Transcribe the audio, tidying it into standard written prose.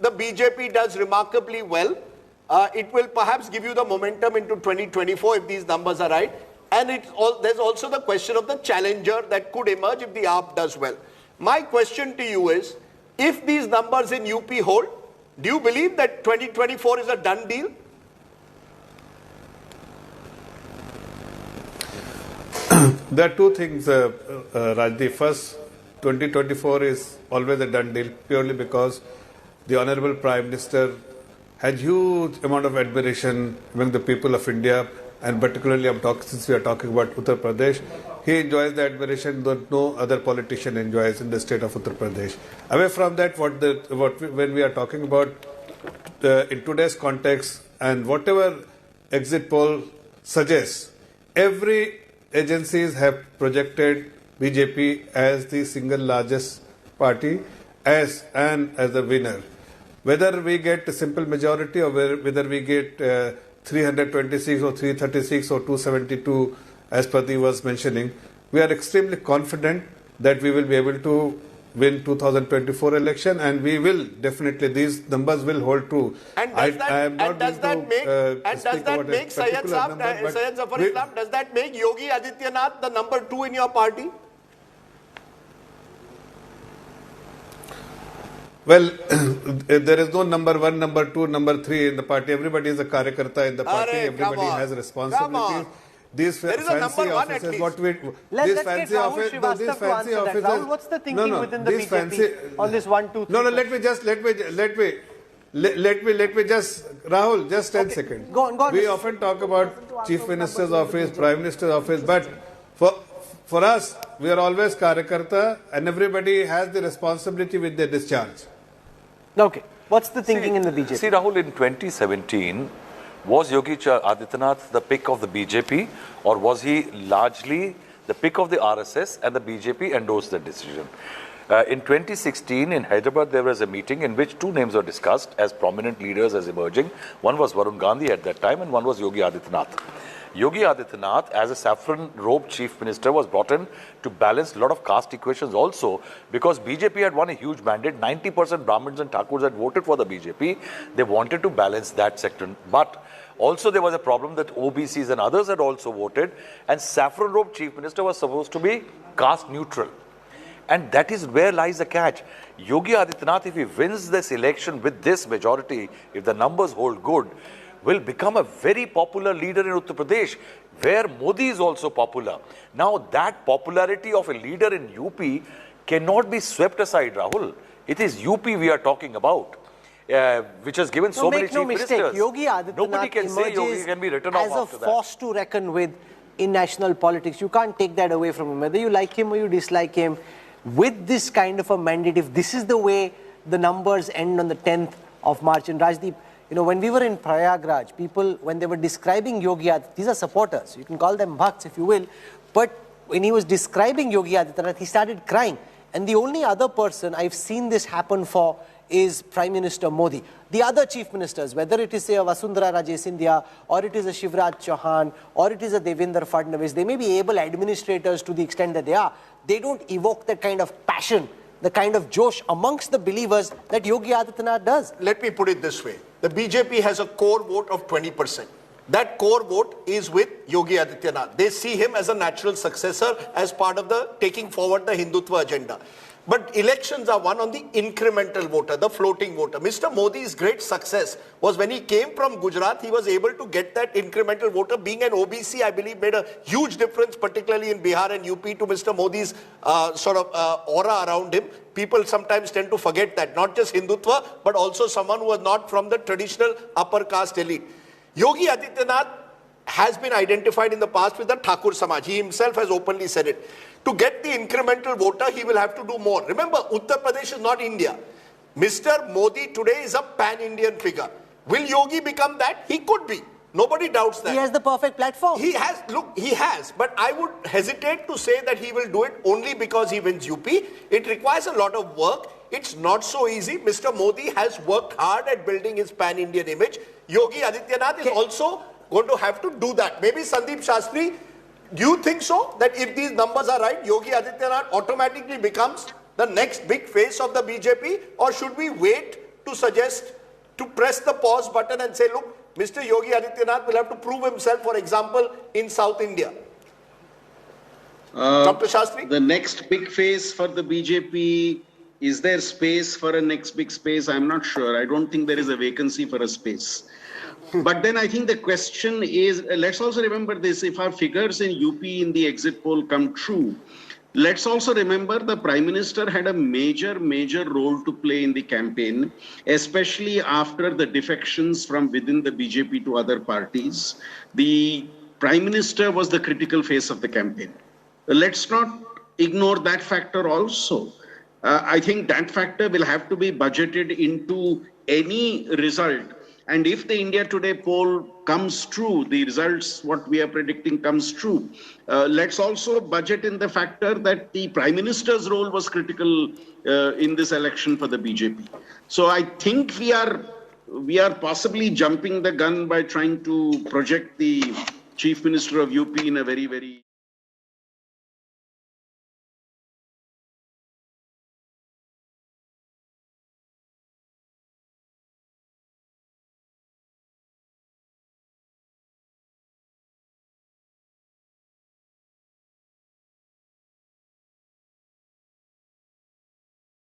the BJP does remarkably well, it will perhaps give you the momentum into 2024 if these numbers are right. And there's also the question of the challenger that could emerge if the AAP does well. My question to you is, if these numbers in UP hold, do you believe that 2024 is a done deal? There are two things, Rajdeep. First, 2024 is always a done deal purely because the Honorable Prime Minister had huge amount of admiration among the people of India, and particularly since we are talking about Uttar Pradesh, he enjoys the admiration that no other politician enjoys in the state of Uttar Pradesh. Away from that, when we are talking about in today's context and whatever exit poll suggests, every agencies have projected BJP as the single largest party as the winner. Whether we get a simple majority or whether we get 326 or 336 or 272, as Pradip was mentioning, we are extremely confident that we will be able to win 2024 election, and we will definitely, these numbers will hold true. And does that make Syed Zafar Islam, does that make Yogi Adityanath the number 2 in your party? Well, there is no number 1, number 2, number 3 in the party. Everybody is a Karyakarta in the party. Everybody has responsibilities. These fancy offices, let's get Rahul Srivastava to answer that. Rahul, what's the thinking within the BJP on this 1, 2, 3? No, let me just Rahul, just 10 seconds. Go on. We often talk about Chief Minister's office, Prime Minister's office, but for us, we are always Karyakarta, and everybody has the responsibility with their discharge. Okay. What's the thinking in the BJP? See, Rahul, in 2017, was Yogi Adityanath the pick of the BJP, or was he largely the pick of the RSS and the BJP endorsed the decision? In 2016, in Hyderabad, there was a meeting in which two names were discussed as prominent leaders as emerging. One was Varun Gandhi at that time, and one was Yogi Adityanath. Yogi Adityanath, as a saffron-robed chief minister, was brought in to balance a lot of caste equations also, because BJP had won a huge mandate. 90% Brahmins and Thakurs had voted for the BJP. They wanted to balance that sector. But also there was a problem that OBCs and others had also voted, and saffron-robed chief minister was supposed to be caste neutral. And that is where lies the catch. Yogi Adityanath, if he wins this election with this majority, if the numbers hold good, will become a very popular leader in Uttar Pradesh, where Modi is also popular. Now, that popularity of a leader in UP cannot be swept aside, Rahul. It is UP we are talking about, which has given so many chief ministers. Yogi Adityanath emerges can be written as off a force to reckon with in national politics. You can't take that away from him. Whether you like him or you dislike him, with this kind of a mandate, if this is the way the numbers end on the 10th of March, and Rajdeep, you know, when we were in Prayagraj, people, when they were describing Yogi Adityanath, these are supporters, you can call them bhakts if you will, but when he was describing Yogi Adityanath, he started crying. And the only other person I've seen this happen for is Prime Minister Modi. The other chief ministers, whether it is say a Vasundhara Raje Scindia, or it is a Shivraj Chauhan, or it is a Devendra Fadnavis, they may be able administrators to the extent that they are. They don't evoke that kind of passion, the kind of josh amongst the believers that Yogi Adityanath does. Let me put it this way. The BJP has a core vote of 20%. That core vote is with Yogi Adityanath. They see him as a natural successor as part of the taking forward the Hindutva agenda. But elections are won on the incremental voter, the floating voter. Mr. Modi's great success was when he came from Gujarat, he was able to get that incremental voter. Being an OBC, I believe, made a huge difference, particularly in Bihar and UP, to Mr. Modi's aura around him. People sometimes tend to forget that. Not just Hindutva, but also someone who was not from the traditional upper caste elite. Yogi Adityanath has been identified in the past with the Thakur Samaj. He himself has openly said it. To get the incremental voter, he will have to do more. Remember, Uttar Pradesh is not India. Mr. Modi today is a pan-Indian figure. Will Yogi become that? He could be. Nobody doubts that. He has the perfect platform. He has, look, he has. But I would hesitate to say that he will do it only because he wins UP. It requires a lot of work. It's not so easy. Mr. Modi has worked hard at building his pan-Indian image. Yogi Adityanath is also going to have to do that. Maybe Sandeep Shastri, do you think so? That if these numbers are right, Yogi Adityanath automatically becomes the next big face of the BJP? Or should we wait to to suggest to press the pause button and say, look, Mr. Yogi Adityanath will have to prove himself, for example, in South India? Dr. Shastri? The next big phase for the BJP, is there space for a next big space? I'm not sure. I don't think there is a vacancy for a space. But then I think the question is, let's also remember this, if our figures in UP in the exit poll come true, let's also remember the Prime Minister had a major role to play in the campaign, especially after the defections from within the BJP to other parties. The Prime Minister was the critical face of the campaign. Let's not ignore that factor also. I think that factor will have to be budgeted into any result. And if the India Today poll comes true, the results, what we are predicting comes true, let's also budget in the factor that the Prime Minister's role was critical in this election for the BJP. So I think we are possibly jumping the gun by trying to project the Chief Minister of UP in a very